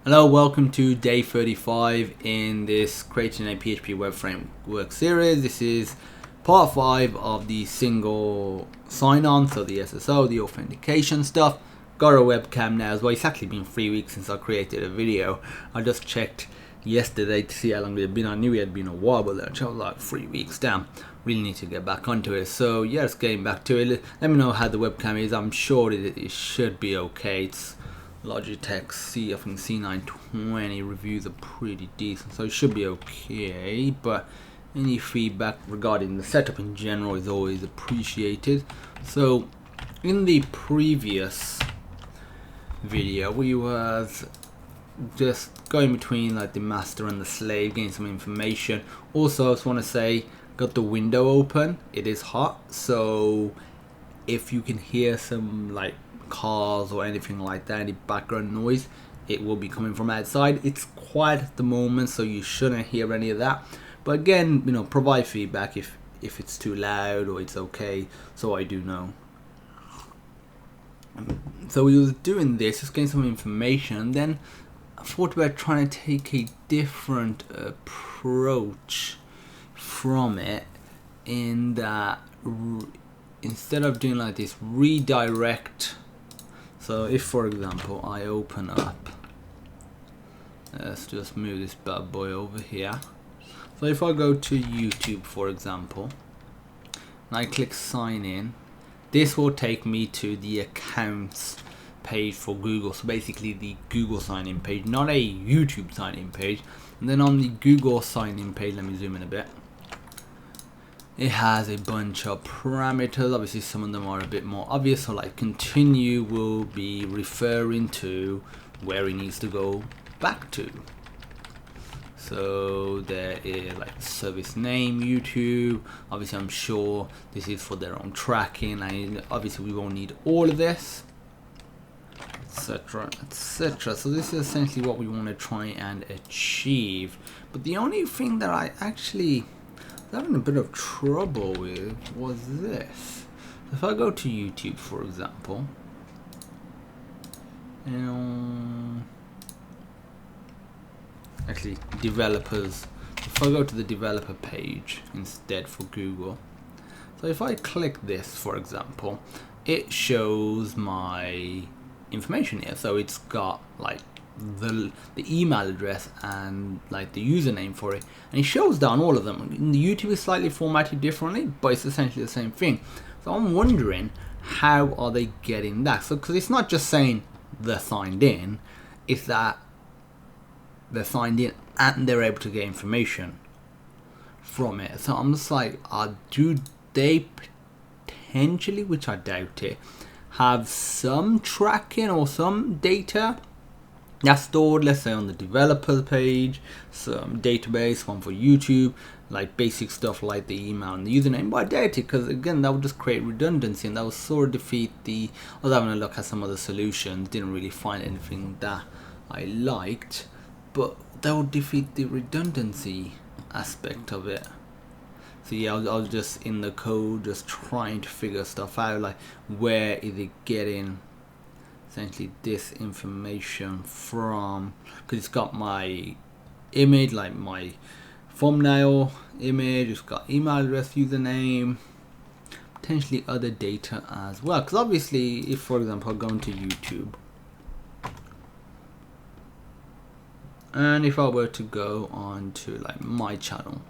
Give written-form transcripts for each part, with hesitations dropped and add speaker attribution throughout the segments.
Speaker 1: Hello, welcome to day 35 in this creating a PHP web framework series. This is part 5 of the single sign-on, so the SSO, the authentication stuff. Got a webcam now as well. It's actually been 3 weeks since I created a video. I just checked yesterday to see how long it had been. I knew it had been a while, but I was like 3 weeks down. Really need to get back onto it. So yeah, it's getting back to it. Let me know how the webcam is. I'm sure it should be okay. It's Logitech I think C920 reviews are pretty decent, so it should be okay, but any feedback regarding the setup in general is always appreciated. So in the previous video we was just going between like the master and the slave, getting some information. Also I just want to say, got the window open, it is hot, so if you can hear some like cars or anything like that, any background noise, it will be coming from outside. It's quiet at the moment, so you shouldn't hear any of that, but again, you know, provide feedback if it's too loud or it's okay, so I do know. So we was doing this, just getting some information, and then I thought about trying to take a different approach from it, in that instead of doing like this, redirect. So if, for example, I open up, let's just move this bad boy over here. So if I go to YouTube, for example, and I click sign in, this will take me to the accounts page for Google. So basically the Google sign in page, not a YouTube sign in page. And then on the Google sign in page, let me zoom in a bit. It has a bunch of parameters. Obviously some of them are a bit more obvious, so like continue will be referring to where it needs to go back to. So there is like service name, YouTube. Obviously I'm sure this is for their own tracking, and obviously we won't need all of this, etc, etc. So this is essentially what we want to try and achieve. But the only thing that I actually having a bit of trouble with was this. If I go to YouTube, for example, actually developers, if I go to the developer page instead for Google, so if I click this, for example, it shows my information here. So it's got like the email address and like the username for it, and it shows down all of them. In the YouTube is slightly formatted differently, but it's essentially the same thing. So I'm wondering, how are they getting that? So because it's not just saying they're signed in, it's that they're signed in and they're able to get information from it. So I'm just like, do they potentially, which I doubt it, have some tracking or some data that's stored, let's say on the developer page, some database, one for YouTube, like basic stuff like the email and the username. But I doubt it, because again, that would just create redundancy, and that would sort of defeat the, I was having a look at some other solutions, didn't really find anything that I liked, but that would defeat the redundancy aspect of it. So yeah, I was just in the code, just trying to figure stuff out, like where is it getting essentially this information from, because it's got my image, like my thumbnail image, it's got email address, username, potentially other data as well. Because obviously if, for example, I go into YouTube, and if I were to go on to like my channel,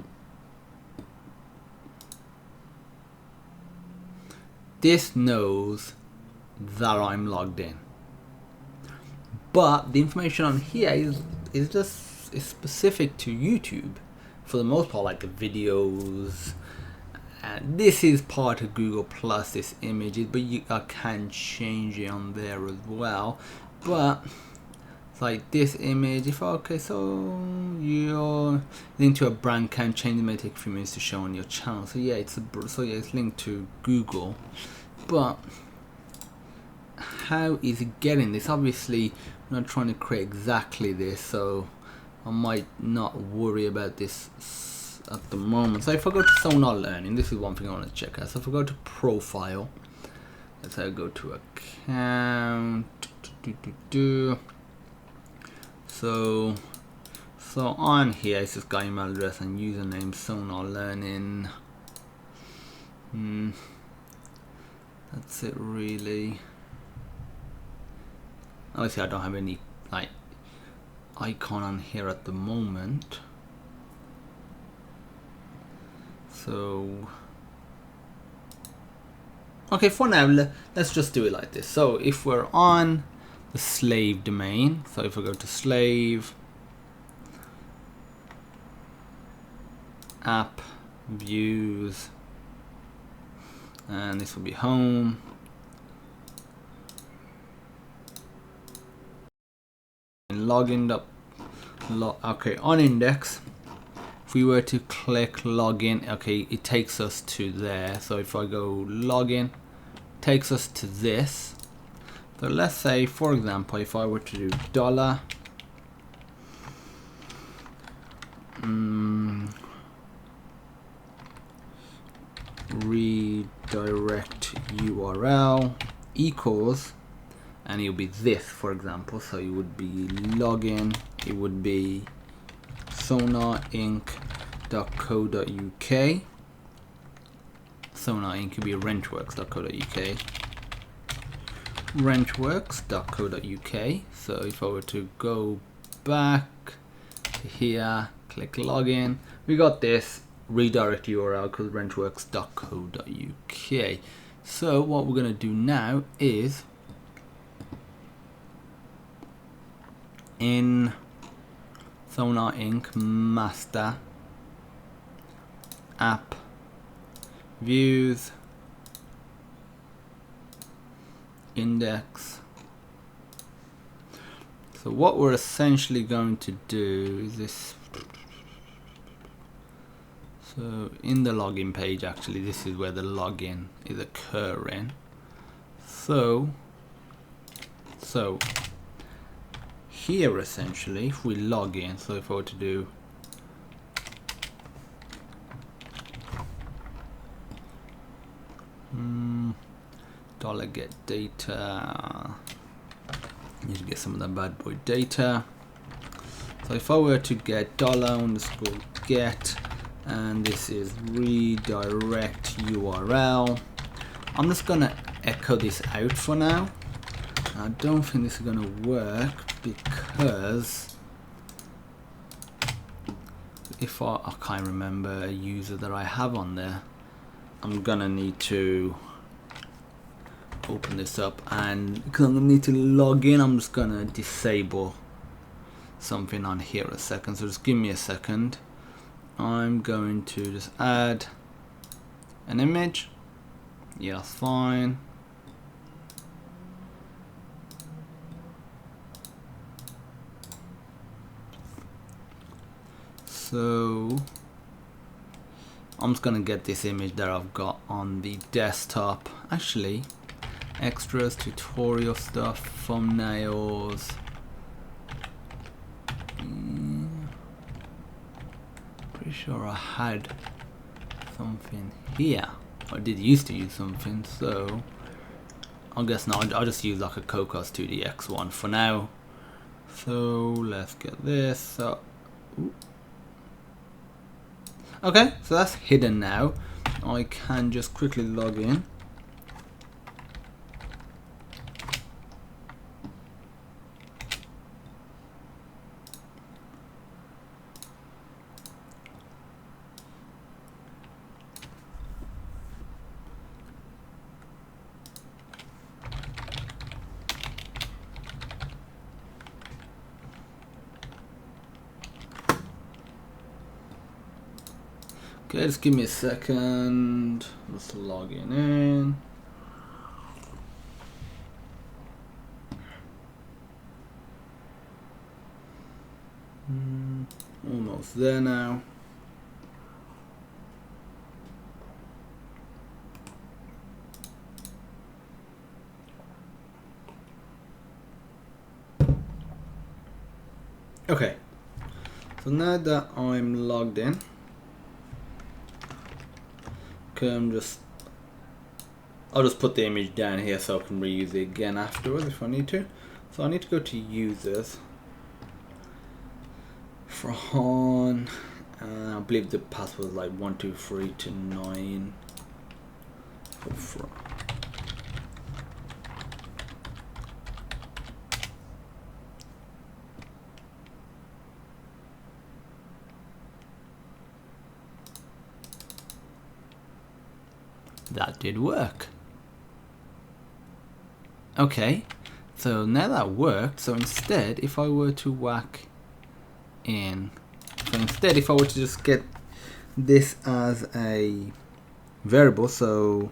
Speaker 1: this knows that I'm logged in. But the information on here is just specific to YouTube for the most part, like the videos. And this is part of Google Plus, this images, but I can change it on there as well. But it's like this image, if okay, so you're linked to a brand can change, it may take a few minutes to show on your channel. So yeah, it's linked to Google, but how is it getting this? Obviously I'm not trying to create exactly this, so I might not worry about this at the moment. So if I go to So Not Learning, this is one thing I want to check out. So if I go to profile, let's say I go to account, So on here it's just got email address and username, Sonar Learning. That's it really. Obviously I don't have any like icon on here at the moment. So okay, for now let's just do it like this. So if we're on the slave domain, so if we go to slave, app, views, and this will be home. And login up, okay, on index, if we were to click login, okay, it takes us to there. So if I go login, takes us to this. So let's say, for example, if I were to do dollar redirect URL equals, and it will be this, for example. So it would be login, it would be sonarinc.co.uk. Sonar Inc. could be rentworks.co.uk. Rentworks.co.uk. So if I were to go back to here, click login, we got this redirect URL called rentworks.co.uk. So what we're going to do now is in Sonar Inc. master app views index. So what we're essentially going to do is this. So in the login page, actually this is where the login is occurring. So here essentially if we log in, so if I were to do dollar get data, need to get some of that bad boy data. So if I were to get $_get, and this is redirect URL, I'm just gonna echo this out for now. I don't think this is gonna work because if I can't remember a user that I have on there, I'm gonna need to open this up, and because I'm gonna need to log in, I'm just gonna disable something on here a second. So just give me a second. I'm going to just add an image. Yeah, that's fine. So I'm just gonna get this image that I've got on the desktop. Actually, extras, tutorial stuff, thumbnails. Pretty sure I had something here. I did used to use something, so I guess not. I'll just use like a Cocos 2DX one for now. So let's get this. So, okay, so that's hidden now. I can just quickly log in. Okay, just give me a second. Just logging in. Almost there now. Okay, so now that I'm logged in, I'll just put the image down here so I can reuse it again afterwards if I need to. So I need to go to users, Farhan, I believe the password was like 123 to 9 for that did work. Okay, so now that worked, so instead if I were to whack in, so instead if I were to just get this as a variable, so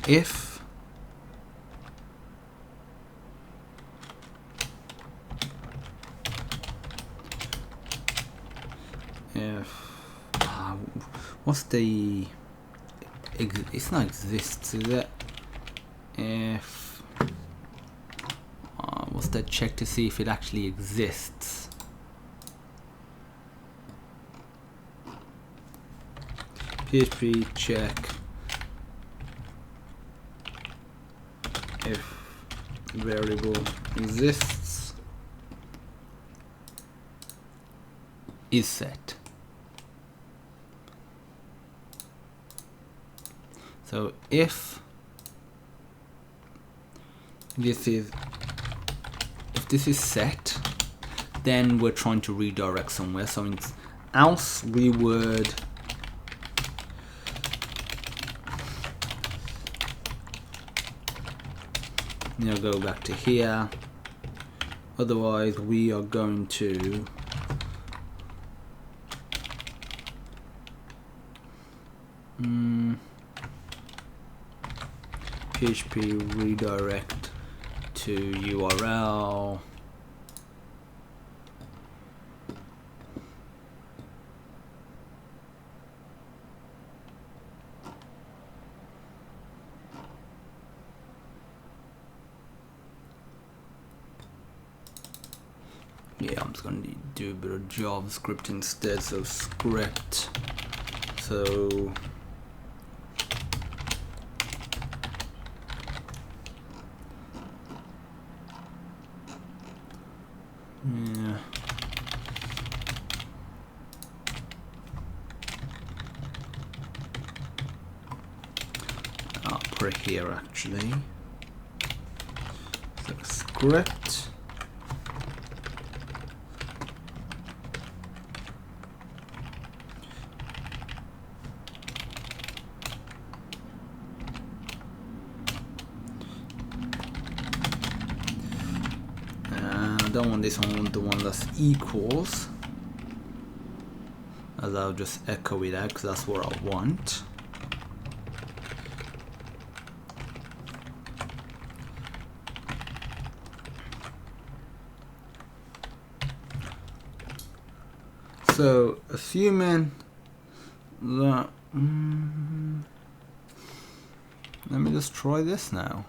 Speaker 1: if what's the, it's not exists, is it? If what's that check to see if it actually exists? PHP check if variable exists is set. So if this is set, then we're trying to redirect somewhere. So else we would go back to here. Otherwise we are going to PHP redirect to URL I'm just going to do a bit of JavaScript instead, so script, so I'll put it here actually, so script I don't want this one, I want the one that's equals, as I'll just echo it out because that's what I want. So assuming that, let me just try this now.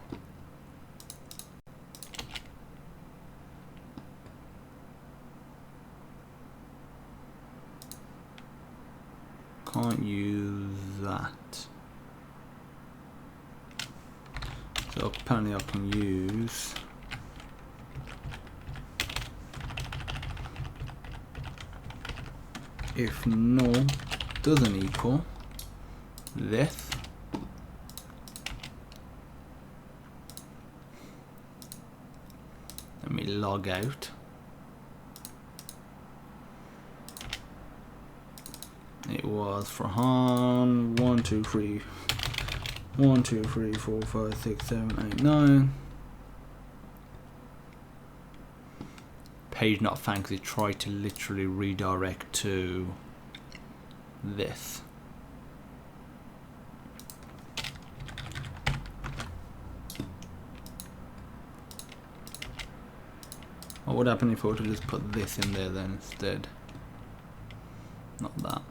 Speaker 1: Can't use that. So apparently I can use if null doesn't equal this, let me log out. It was Farhan 1 2 3 4 5 6 7 8 9. Page not found because it tried to literally redirect to this. What would happen if I were to just put this in there then instead? Not that.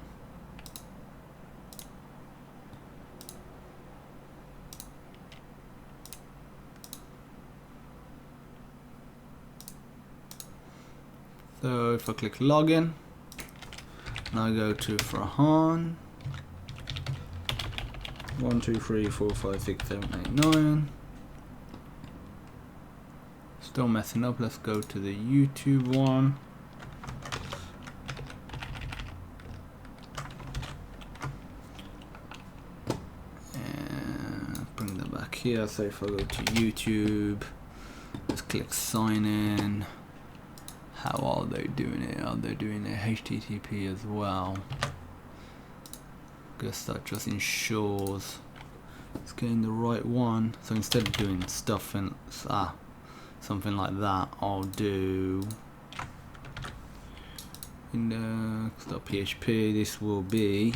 Speaker 1: So if I click login, and I go to Farhan 1 2 3 4 5 6 7 8 9. Still messing up. Let's go to the YouTube one. here. So if I go to YouTube, let's click sign in. How are they doing it? Are they doing it HTTP as well? Guess that just ensures it's getting the right one. So instead of doing stuff in something like that, I'll do index.php. This will be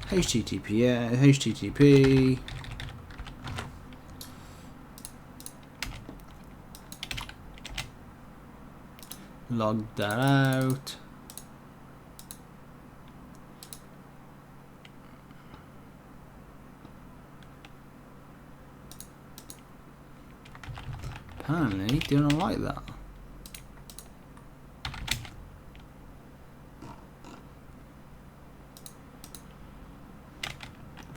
Speaker 1: HTTP log that out. Apparently didn't like that.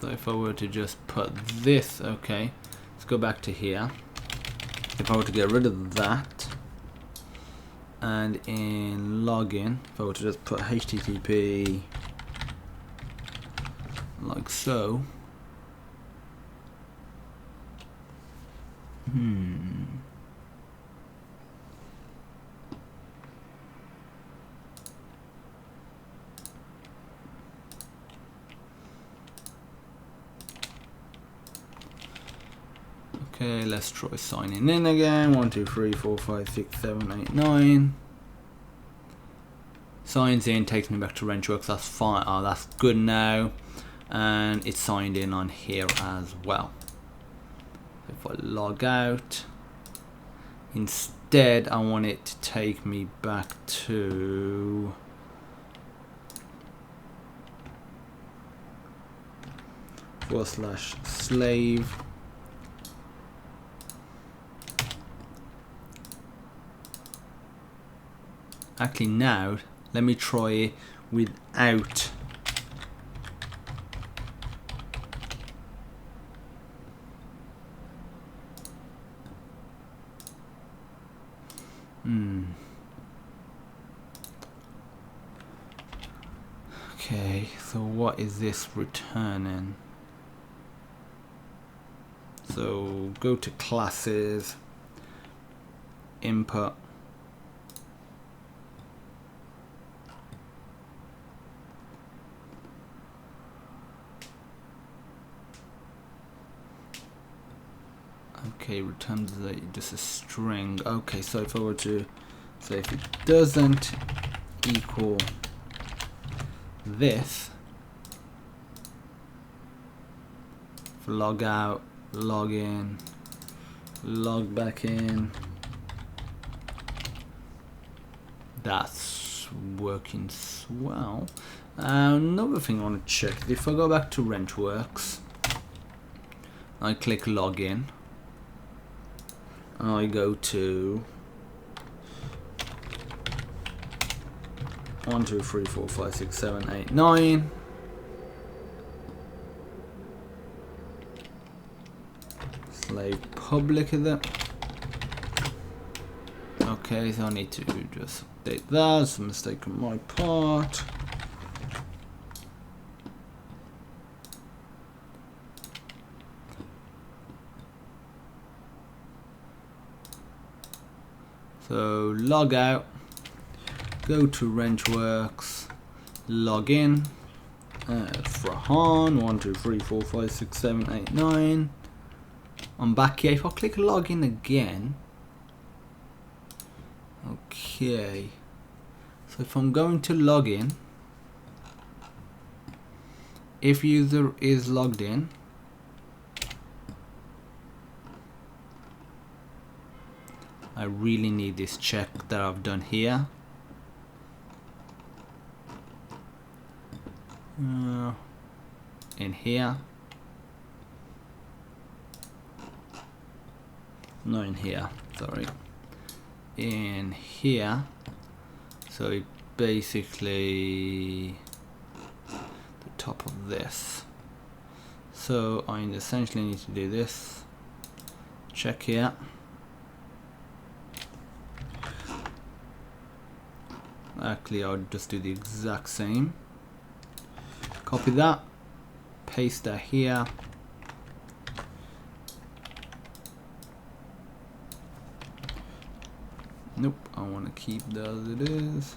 Speaker 1: So if I were to just put this, okay, let's go back to here. If I were to get rid of that, and in login, if I were to just put HTTP like so. Okay, let's try signing in again. 1 2 3 4 5 6 7 8 9. Signs in, takes me back to Wrenchworks. That's fine. Oh, that's good now, and it's signed in on here as well. If I log out, instead I want it to take me back to /slave. Actually, now let me try it without Okay, so what is this returning? So go to classes, input, okay, returns just a string. Okay, so if I were to say if it doesn't equal this, log out, log in, log back in. That's working swell. Another thing I want to check, if I go back to Wrenchworks, I click login, and I go to 1 2 3 4 5 6 7 8 9. Slave public is it? Okay, so I need to just update that. It's a mistake on my part. So log out, go to Wrenchworks, log in, Frahan 1 2 3 4 5 6 7 8 9. I'm back here. If I click login again, okay, so if I'm going to login, if user is logged in, I really need this check that I've done here. In here, no, in here, sorry, in here. So it basically the top of this. So I essentially need to do this check here. Actually, I'll just do the exact same. Copy that, paste that here, Nope, I want to keep that as it is.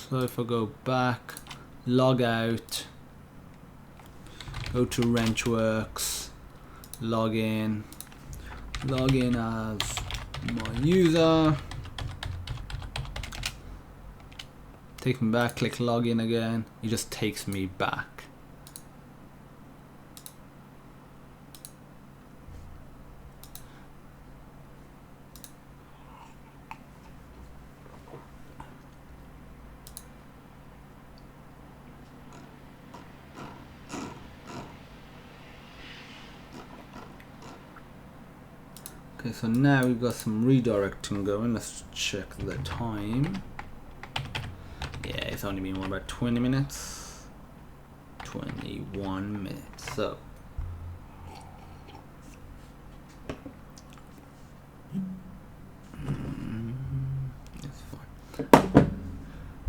Speaker 1: So if I go back, log out, go to WrenchWorks, log in as my user, take me back, click login again, it just takes me back. Okay, so now we've got some redirecting going. Let's check the time. Yeah, it's only been about 20 minutes. 21 minutes. So that's fine.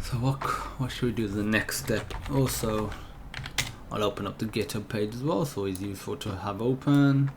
Speaker 1: So what should we do as the next step? Also, I'll open up the GitHub page as well, so it's useful to have open.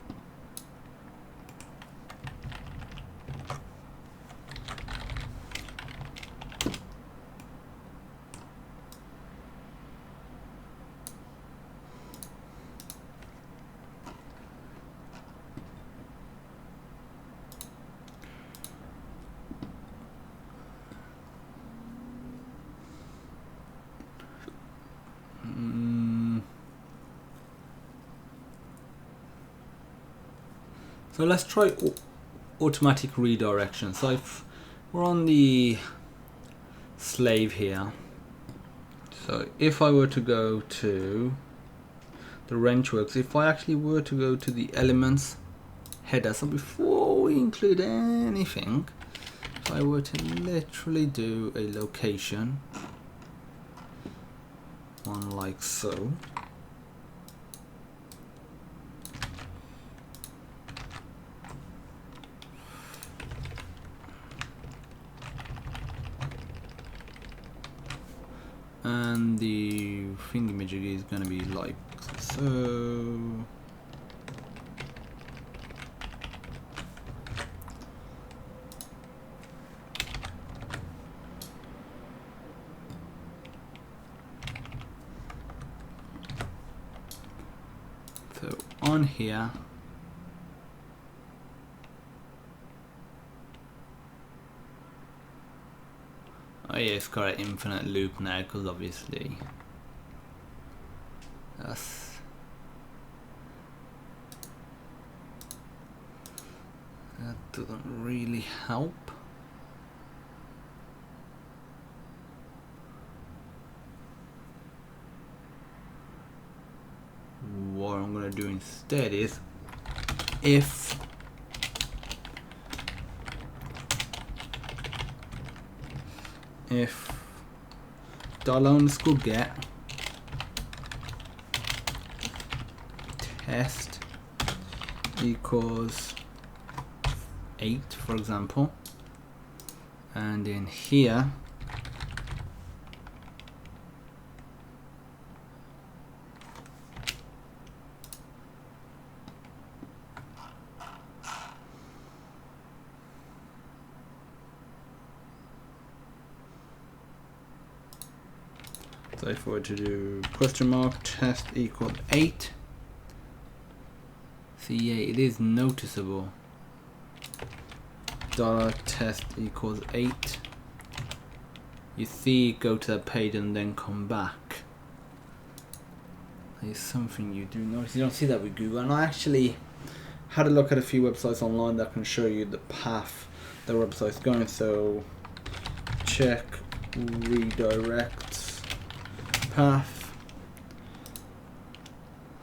Speaker 1: So let's try automatic redirection. So if we're on the slave here, so if I were to go to the WrenchWorks, if I actually were to go to the elements header, so before we include anything, if I were to literally do a location, one like so, and the thingamajig is going to be like so. So on here, oh yeah, it's got an infinite loop now, because obviously that doesn't really help. What I'm going to do instead is, if $_get test equals 8, for example, and in here so if we were to do $test equals 8, see, yeah, it is noticeable. $test equals 8. You see, go to that page and then come back. There's something you do notice. You don't see that with Google. And I actually had a look at a few websites online that can show you the path the website's going. So check redirects path.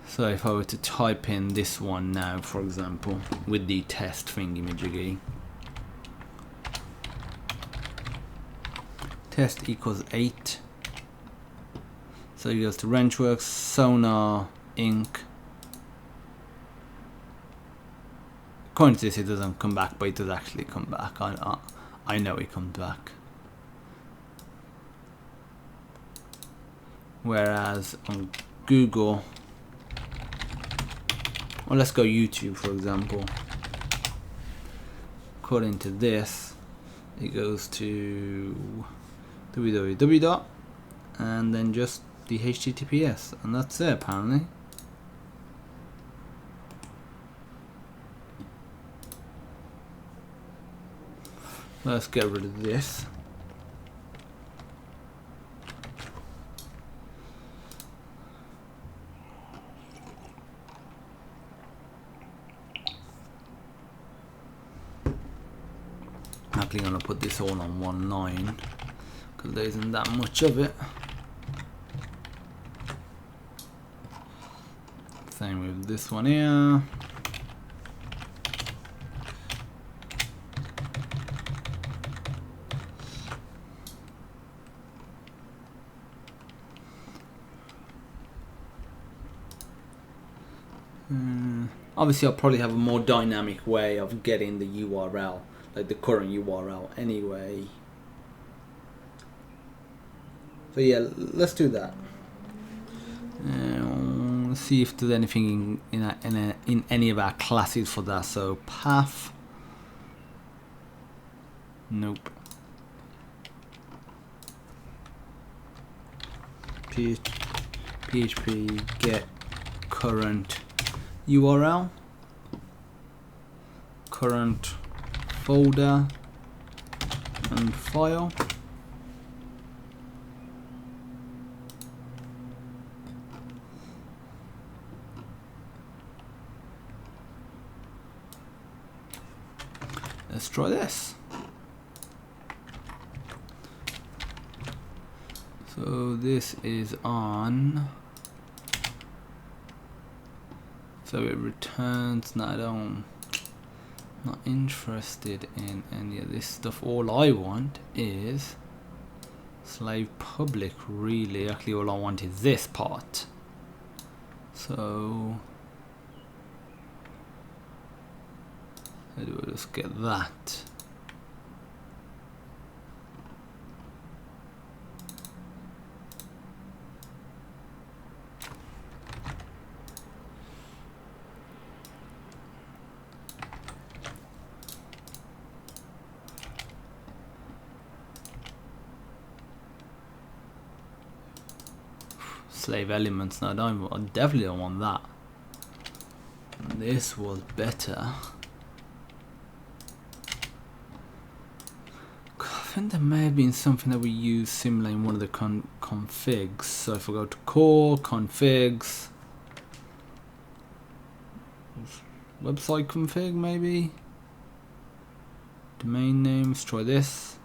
Speaker 1: So if I were to type in this one now, for example, with the test thingamajiggy, test equals 8. So it goes to WrenchWorks, Sonar, Inc. According to this, it doesn't come back, but it does actually come back. I know it comes back. Whereas on Google, well, let's go YouTube for example. According to this, it goes to www. and then just the HTTPS, and that's it apparently. Let's get rid of this. I'm actually going to put this all on one line because there isn't that much of it. Same with this one here. Obviously I'll probably have a more dynamic way of getting the URL, like the current URL anyway. So yeah, let's do that. Let's see if there's anything in any of our classes for that. So path, nope. PHP get current URL, current folder and file. Let's try this. So this is on. So it returns. No, I don't. Not interested in any of this stuff. All I want is slave public. Really, actually, all I want is this part. So how do I just get that? Slave elements. No, I definitely don't want that. This was better. I think there may have been something that we used similar in one of the configs. So if I go to core, configs, website config maybe, domain names, try this.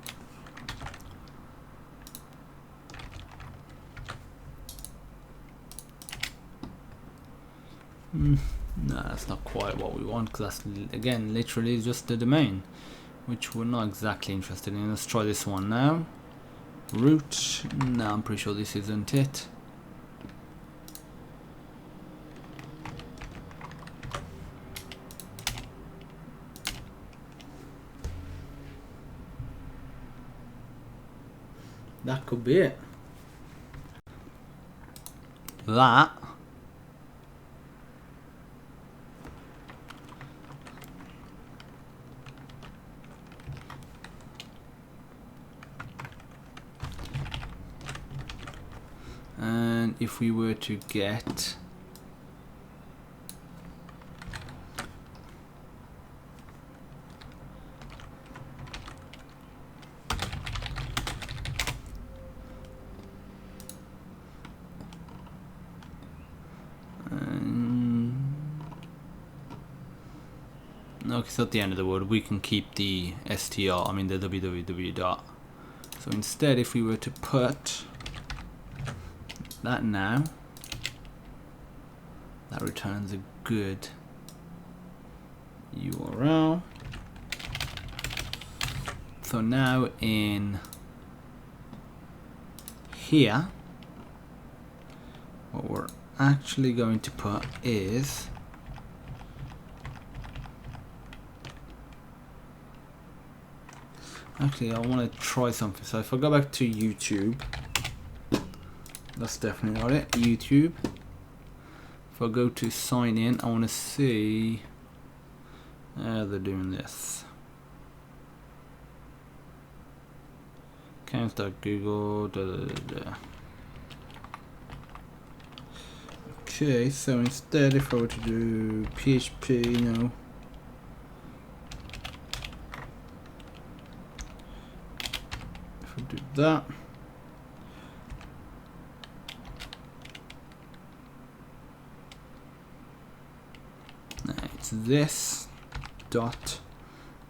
Speaker 1: No, that's not quite what we want because that's again literally just the domain, which we're not exactly interested in. Let's try this one now. Root. No, I'm pretty sure this isn't it. That could be it. That. And if we were to get okay, so at the end of the word we can keep the str, I mean the www dot. So instead if we were to put that now, that returns a good URL. So now in here, what we're actually going to put is actually I want to try something. So if I go back to YouTube, That's definitely not it. YouTube. If I go to sign in, I want to see how they're doing this. Accounts.google. Okay, so instead, if I were to do PHP, no. If I do that. It's this dot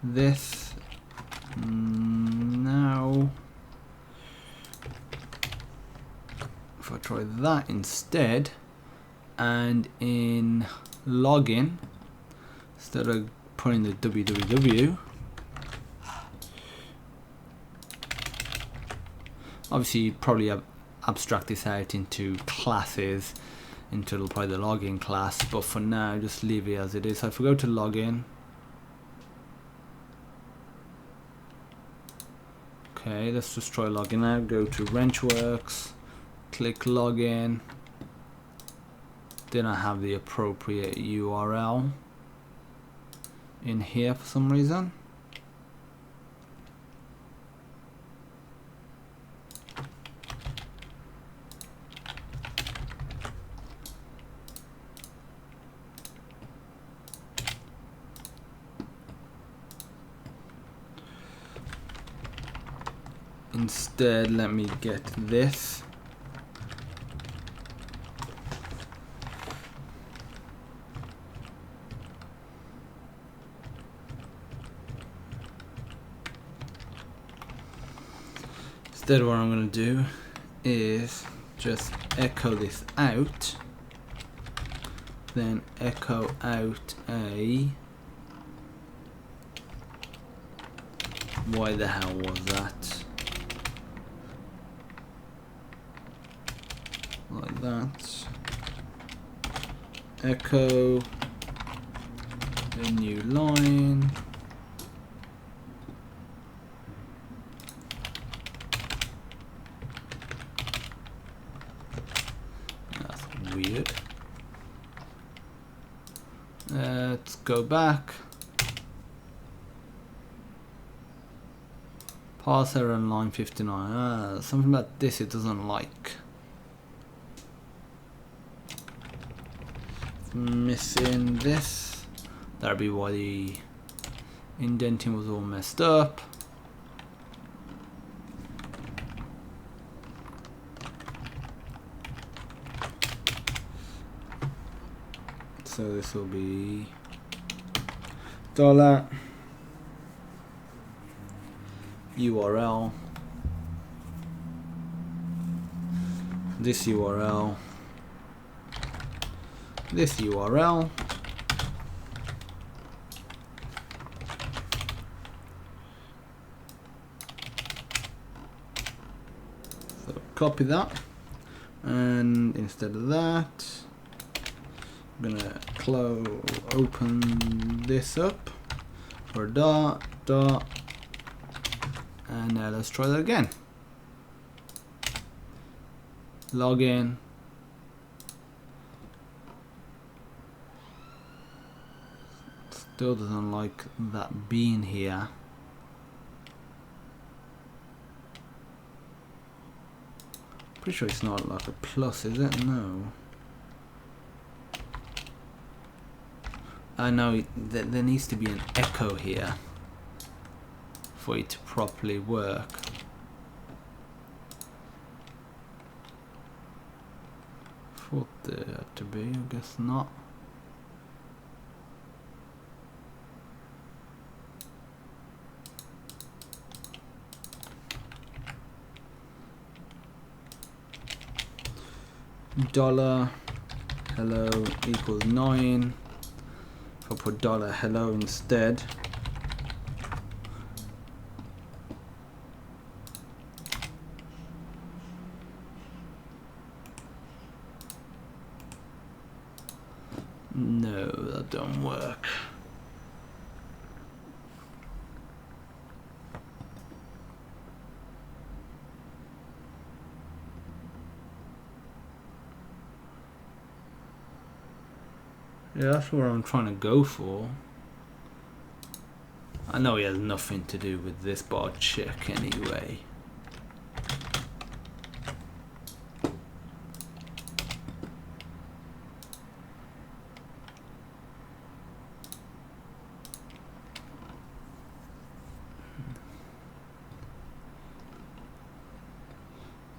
Speaker 1: this. Now if I try that instead, and in login, instead of putting the www, obviously you'd probably abstract this out into classes until probably the login class, but for now just leave it as it is. So if we go to login, okay, let's just try login out. Go to Wrenchworks, click login. Then I have the appropriate URL in here for some reason. Instead, let me get this. Instead, what I'm going to do is just echo this out, then echo out a, why the hell was that? Like that. Echo a new line. That's weird. Let's go back. Parser on line 59. Something about this it doesn't like. Missing this. That'd be why the indenting was all messed up. So this will be $URL, this URL, this URL, so copy that, and instead of that I'm gonna open this up for dot, and now let's try that again. Login. Still doesn't like that being here. Pretty sure it's not like a plus, is it? No. I know there needs to be an echo here for it to properly work. Thought there had to be, I guess not. $hello equals 9. If I put $hello instead, no, that don't work. Yeah, that's what I'm trying to go for. I know he has nothing to do with this, but I'll check anyway.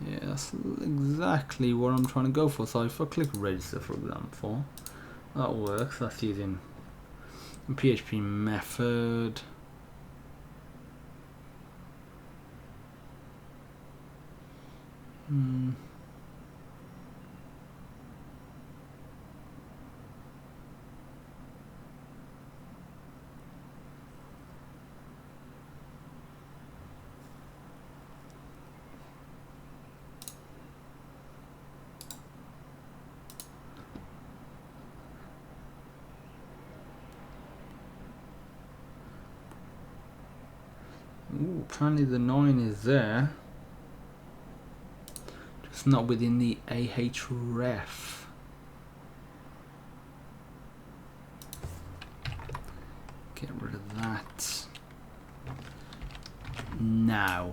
Speaker 1: Yeah, that's exactly what I'm trying to go for. So if I click register, for example, that works. That's using a PHP method. Ooh, apparently the 9 is there, just not within the ahref. Get rid of that. Now,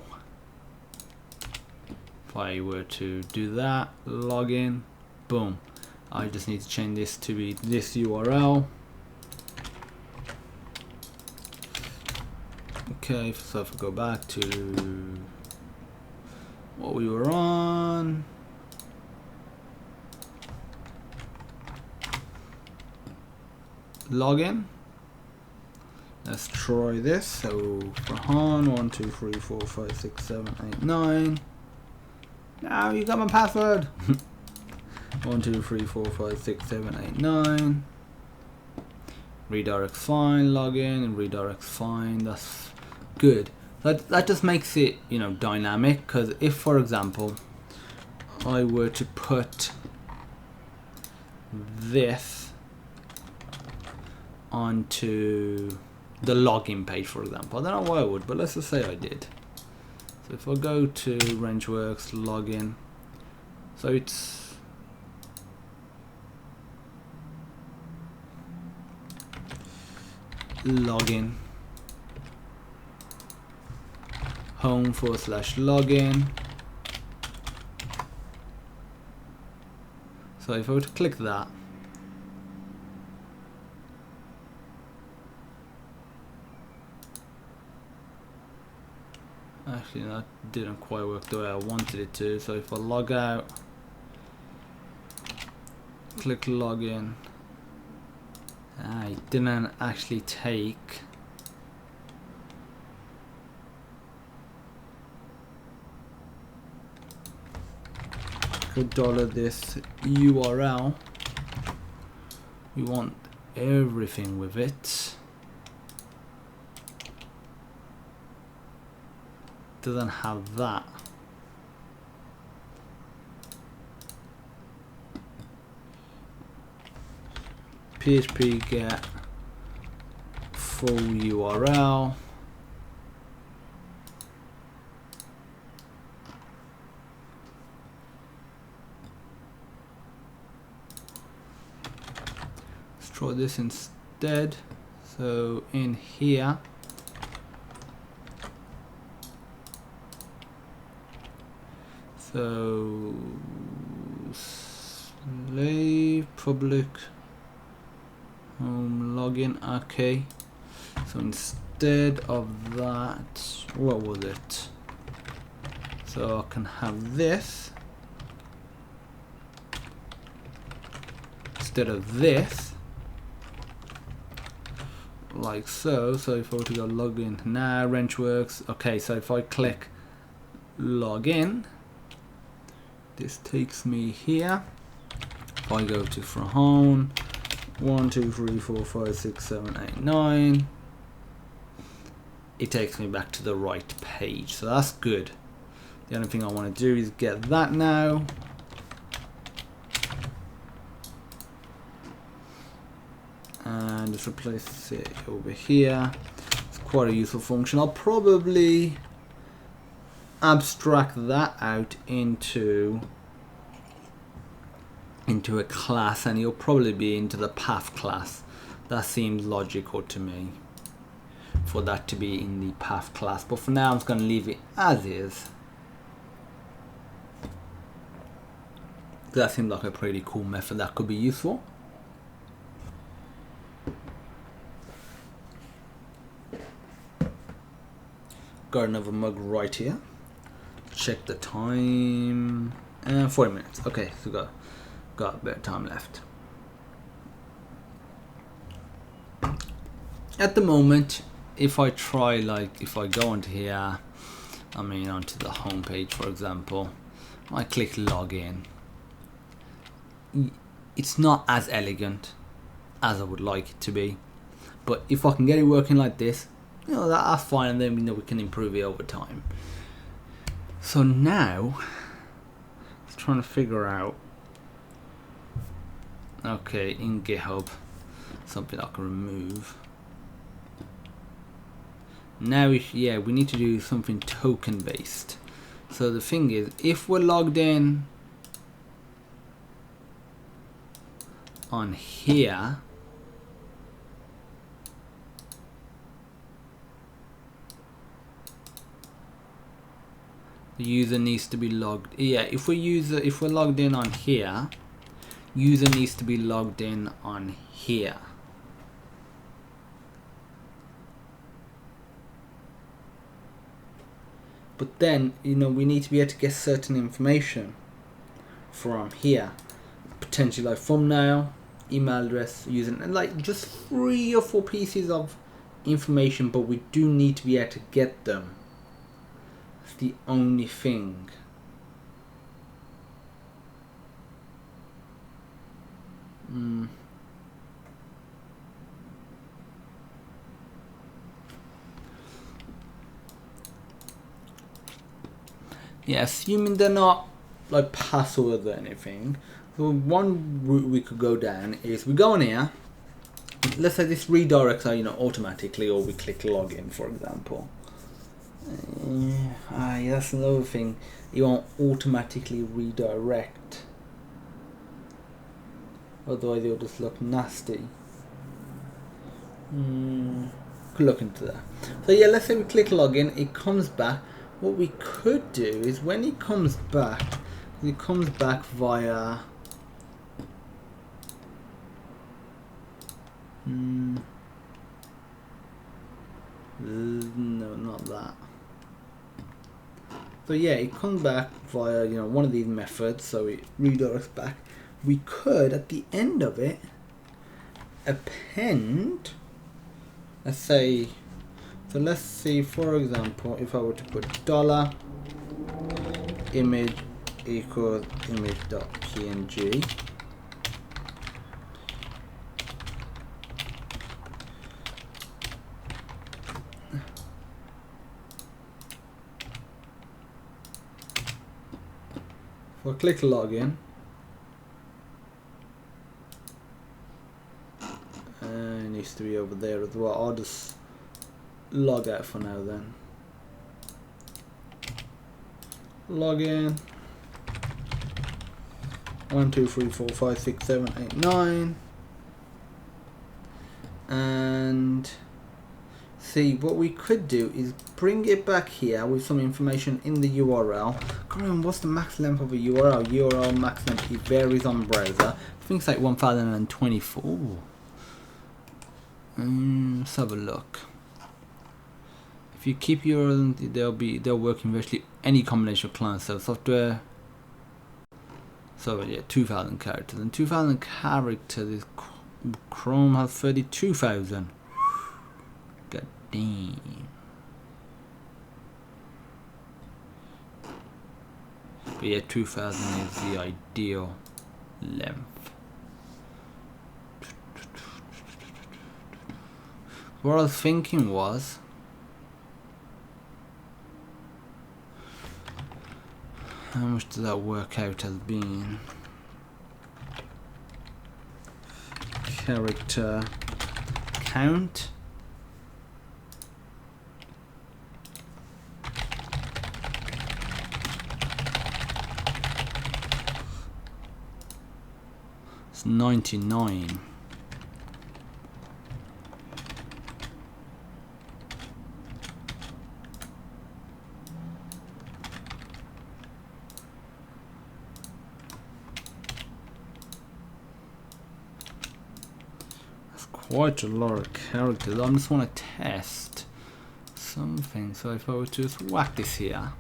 Speaker 1: if I were to do that, log in, boom. I just need to change this to be this URL. Okay, so if I go back to what we were on, login. Let's try this. So for Han, 1 2 3 4 5 6 7 8 9. Now you got my password. 1 2 3 4 5 6 7 8 9. Redirect's fine. Login and redirect's fine. That's good. That just makes it, you know, dynamic. Because if, for example, I were to put this onto the login page, for example, I don't know why I would, but let's just say I did. So if I go to RangeWorks login, so it's login home/login. So if I were to click that, actually that didn't quite work the way I wanted it to. So if I log out, click login, it didn't actually take $this URL. We want everything with it. Doesn't have that. PHP get full URL. Let's try this instead. So in here, so slave public home login. Okay, so instead of that, what was it? So I can have this instead of this, like so. So if I were to go login now, RangeWorks. Okay, so if I click login, this takes me here. If I go to from home, 1 2 3 4 5 6 7 8 9, it takes me back to the right page. So that's good. The only thing I want to do is get that now. And just replace it over here. It's quite a useful function. I'll probably abstract that out into into a class, and it'll probably be into the path class. That seems logical to me, for that to be in the path class. But for now, I'm just going to leave it as is. That seems like a pretty cool method that could be useful. Got another mug right here. Check the time. 40 minutes. Okay, so got a bit of time left. At the moment, if I try, like, if I go onto here, I mean onto the home page, for example, I click login. It's not as elegant as I would like it to be, but if I can get it working like this, you know, that's fine, and then we know we can improve it over time. So now, I'm trying to figure out. Okay, in GitHub, something I can remove. Now, yeah, we need to do something token based. So the thing is, if we're logged in on here, the user needs to be logged. Yeah, if we're logged in on here, user needs to be logged in on here. But then, you know, we need to be able to get certain information from here, potentially like thumbnail, email address, using, and like just 3 or 4 pieces of information, but we do need to be able to get them. That's the only thing. Yeah, assuming they're not like passwords or anything. So one route we could go down is we go in here. Let's say this redirects our, you know, automatically, or we click login, for example. Yeah, that's another thing. You won't automatically redirect. Otherwise, it'll just look nasty. Could look into that. So yeah, let's say we click login. It comes back. What we could do is when it comes back via no, not that. So yeah, it comes back via, you know, one of these methods, so it redirects back. We could, at the end of it, append, let's say, so let's see, for example, if I were to put $image equals image.png, if I click login, and it needs to be over there as well. I'll just log out for now then. Login 1 2 3 4 5 6 7 8 9, and see what we could do is bring it back here with some information in the URL. Come what's the max length of a URL? URL max length, it varies on browser. I think it's like 1024. Let's have a look. If you keep URL, they'll work in virtually any combination of client-server software. So yeah, 2,000 characters, and 2,000 characters. Chrome has 32,000. God damn. But yeah, 2,000 is the ideal length. What I was thinking was, how much does that work out as being? Character count. It's 99. That's quite a lot of characters. I just want to test something. So if I were to just whack this here.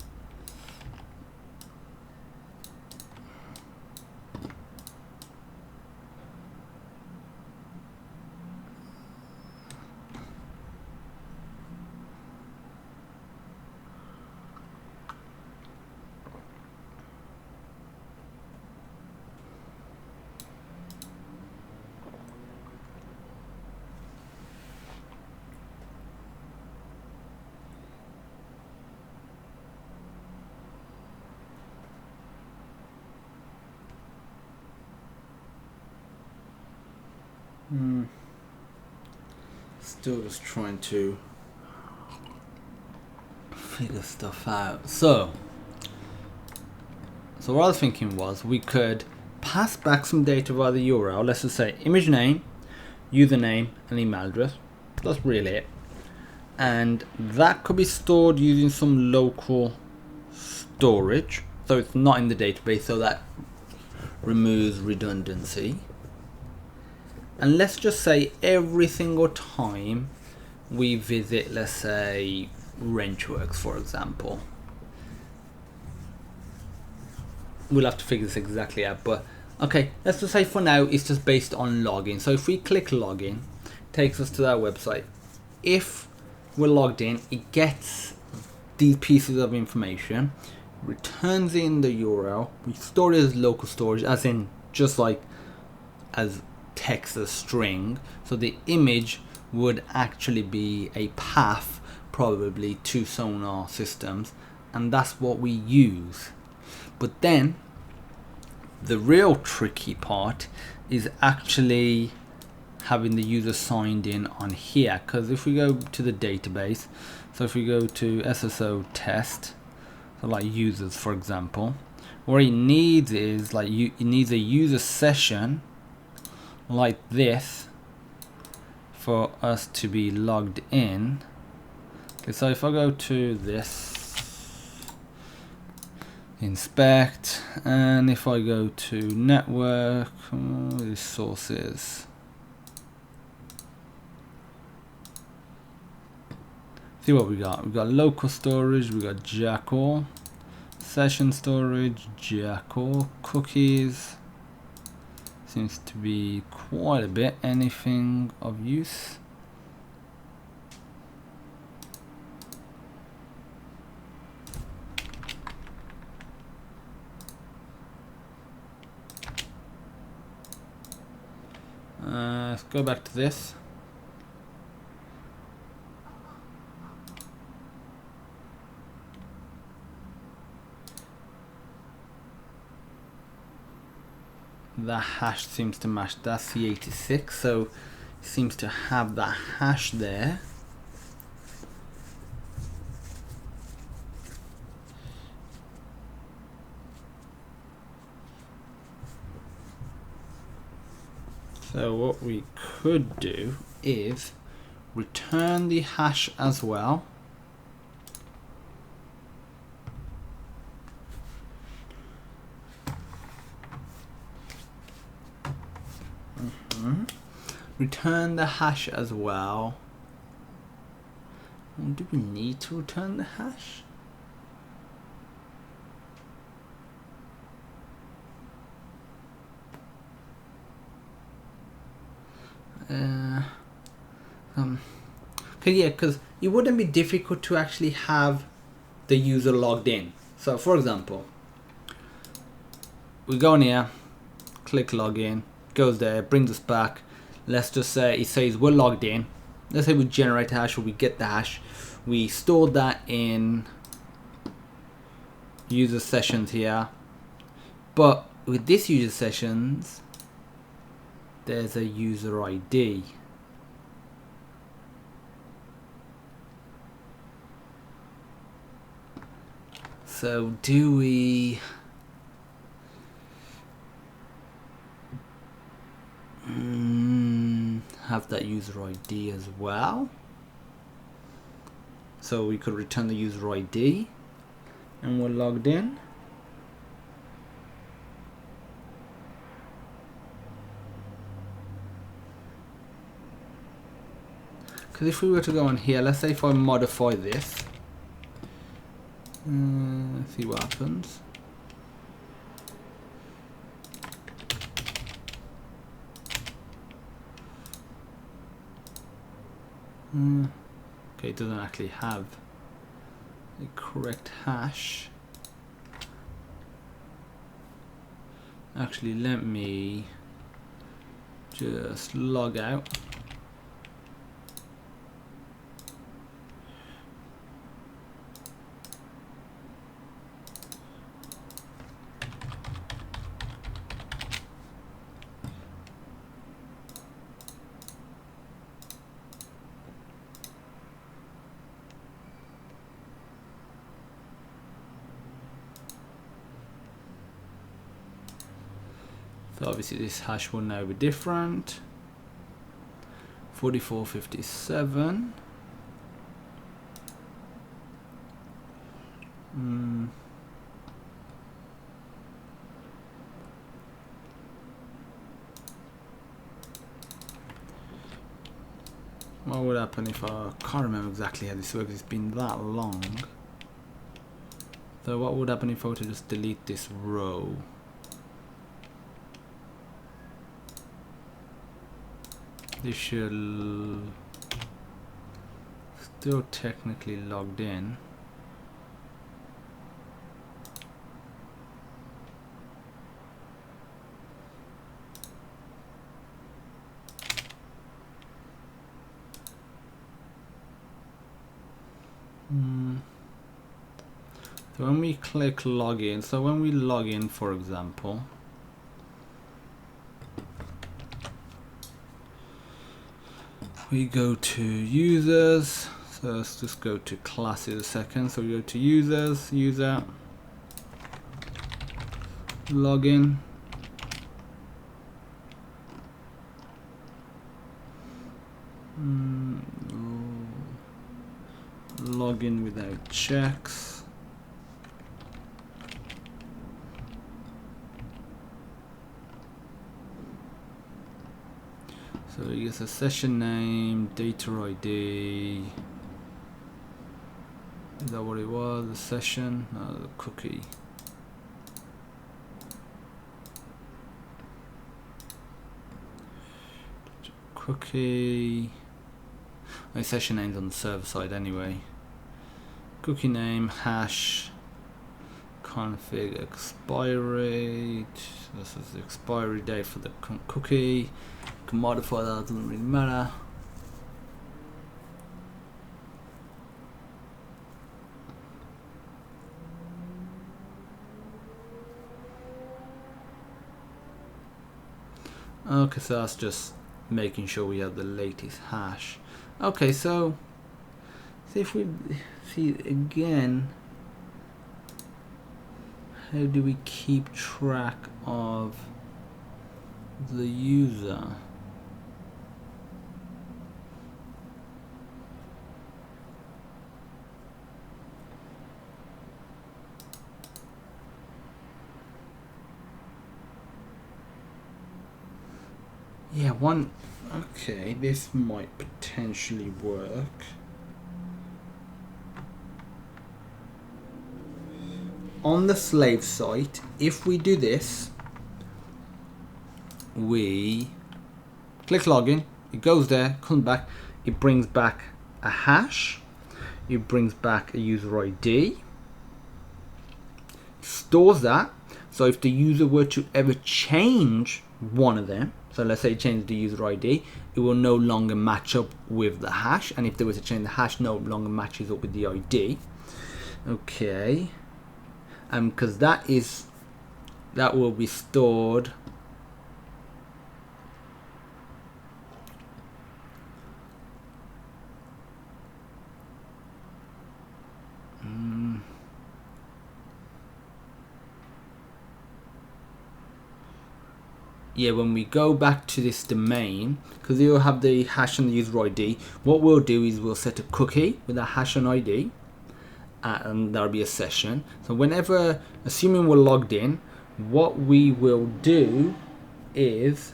Speaker 1: Still just trying to figure stuff out. So what I was thinking was we could pass back some data via the URL. Let's just say image name, username, and email address. That's really it. And that could be stored using some local storage. So it's not in the database, so that removes redundancy. And let's just say every single time we visit, let's say, Wrenchworks, for example. We'll have to figure this exactly out, but okay, let's just say for now it's just based on login. So if we click login, it takes us to that website. If we're logged in, it gets these pieces of information, returns in the URL, we store it as local storage, as in just like as text, as string. So the image would actually be a path probably to Sonar systems, and that's what we use. But then the real tricky part is actually having the user signed in on here, because if we go to the database, so if we go to SSO test, so like users for example, what it needs is like it needs a user session like this for us to be logged in. Okay, so if I go to this inspect, and if I go to network, resources, see what we got. We got local storage, we got Jackal, session storage, Jackal, cookies. Seems to be quite a bit. Anything of use? Let's go back to this. The hash seems to match that C86, so it seems to have that hash there. So what we could do is return the hash as well. Return the hash as well. Do we need to return the hash? Okay, yeah, because it wouldn't be difficult to actually have the user logged in. So for example, we go in here, click login, goes there, brings us back. Let's just say it says we're logged in. Let's say we generate a hash, or we get the hash. We stored that in user sessions here. But with this user sessions, there's a user ID. So do we have that user ID as well. So we could return the user ID and we're logged in. Because if we were to go on here, let's say if I modify this, let's see what happens. Okay, it doesn't actually have the correct hash. Actually, let me just log out. So obviously this hash will now be different. 4457. What would happen if I can't remember exactly how this works, it's been that long. So what would happen if I were to just delete this row? This should still technically logged in. So when we click login, so when we log in, for example, we go to users. So let's just go to classes a second. So we go to users, user, login. Login without checks. So we use a session name, data ID. Is that what it was? The session? No, the cookie. Cookie. My session name's on the server side anyway. Cookie name, hash, config expiry. This is the expiry date for the cookie. You can modify that, doesn't really matter. Okay, so that's just making sure we have the latest hash. Okay, so see if we see again, how do we keep track of the user? Yeah, okay, this might potentially work. On the slave site, if we do this, we click login, it goes there, comes back, it brings back a hash, it brings back a user ID, stores that, so if the user were to ever change one of them, so let's say change the user ID, it will no longer match up with the hash, and if they were to change the hash, no longer matches up with the ID. Okay, because that will be stored yeah, when we go back to this domain, because you'll have the hash and the user ID, what we'll do is we'll set a cookie with a hash and ID, and that'll be a session. So whenever, assuming we're logged in, what we will do is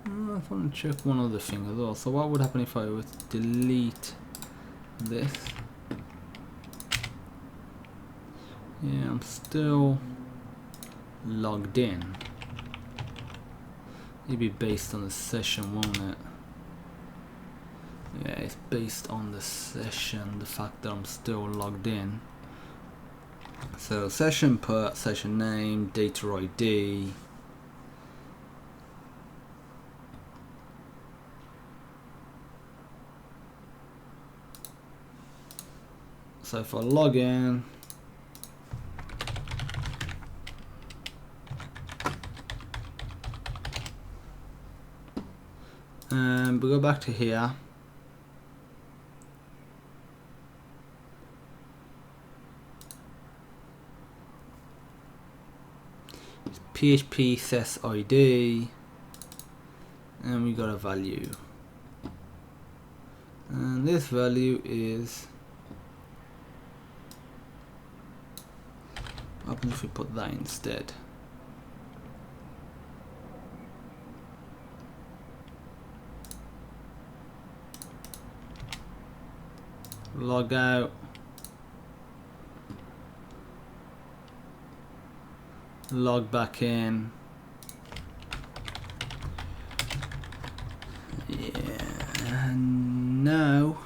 Speaker 1: I want to check one other thing as well. So what would happen if I was to delete this? Yeah, I'm still logged in. It'd be based on the session, won't it? Yeah, it's based on the session, the fact that I'm still logged in. So session put, session name, data ID. So if I log in, and we go back to here, it's PHP sys ID, and we got a value, and this value is, what happens if we put that instead? Log out, log back in. Yeah, and now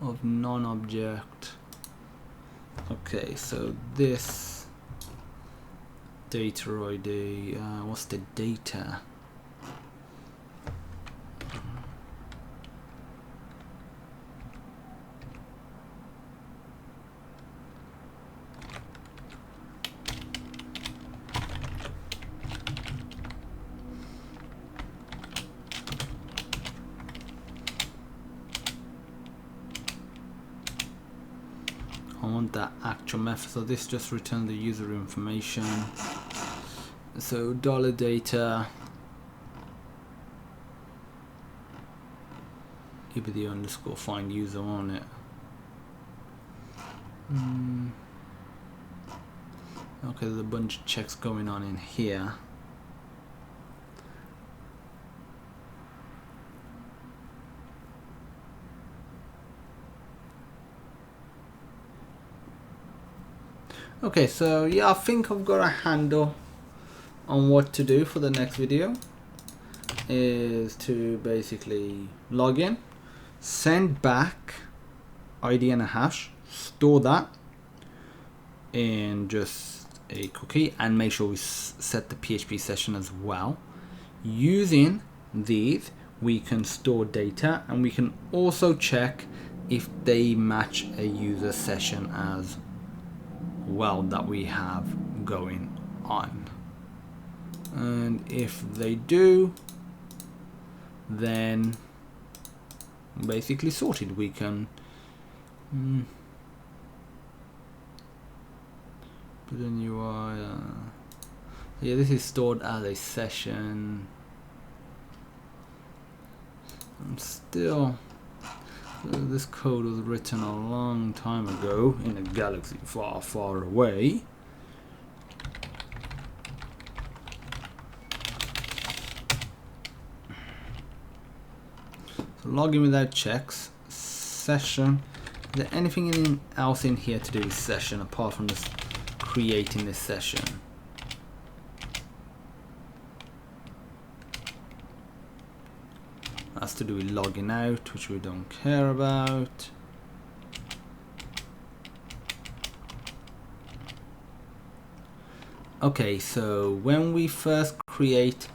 Speaker 1: of non-object. Okay, so this data ID, what's the data? I want that actual method, so this just returns the user information. So $data, give it the underscore find user on it. Okay, there's a bunch of checks going on in here. Okay, so yeah, I think I've got a handle on what to do for the next video. Is to basically log in, send back ID and a hash, store that in just a cookie, and make sure we set the PHP session as well. Using these, we can store data, and we can also check if they match a user session as well that we have going on, and if they do, then basically sorted. We can put a new yeah, this is stored as a session. I'm still, this code was written a long time ago in a galaxy far, far away. So login without checks, session. Is there anything else in here to do with session apart from just creating this session? That's to do with logging out, which we don't care about. Okay, so when we first create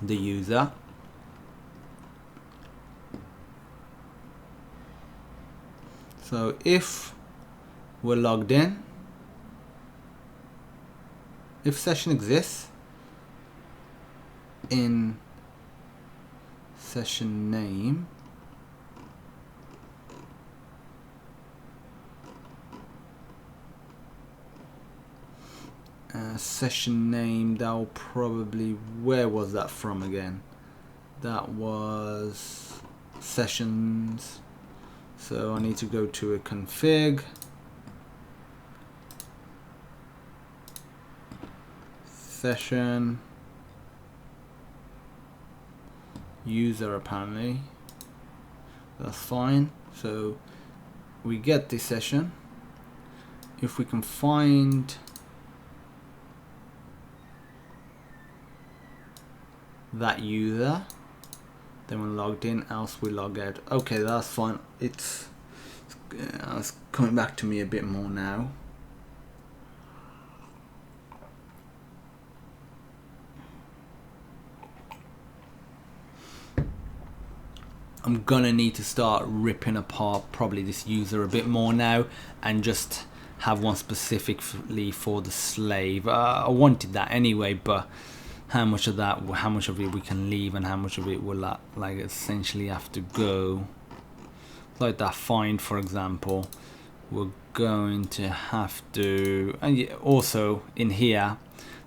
Speaker 1: the user, so if we're logged in, if session exists, in session name, session name, that'll probably, where was that from again? That was sessions. So I need to go to a config, session, user apparently. That's fine. So we get this session. If we can find that user, then we're logged in, else we log out. Okay, that's fine. It's coming back to me a bit more now. I'm gonna need to start ripping apart probably this user a bit more now and just have one specifically for the slave. I wanted that anyway, but how much of it we can leave and how much of it will like essentially have to go. Like that find, for example, we're going to have to, and also in here,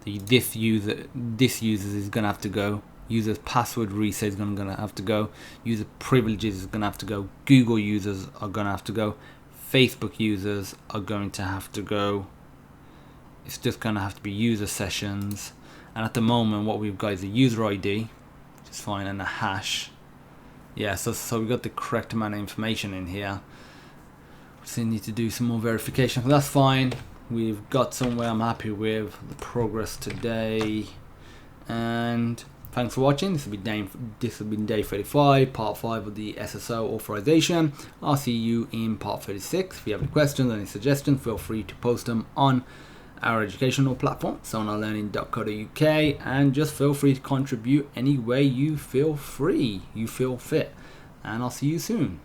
Speaker 1: this user is gonna have to go. User's password reset is gonna have to go. User privileges is gonna have to go. Google users are gonna have to go. Facebook users are going to have to go. It's just gonna have to be user sessions. And at the moment, what we've got is a user ID, which is fine, and a hash. Yeah, so we've got the correct amount of information in here. We still need to do some more verification. That's fine. We've got somewhere. I'm happy with the progress today. And thanks for watching. This has been day 35, part 5 of the SSO authorization. I'll see you in part 36. If you have any questions, any suggestions, feel free to post them on our educational platform, sonarlearning.co.uk, and just feel free to contribute any way you feel fit. And I'll see you soon.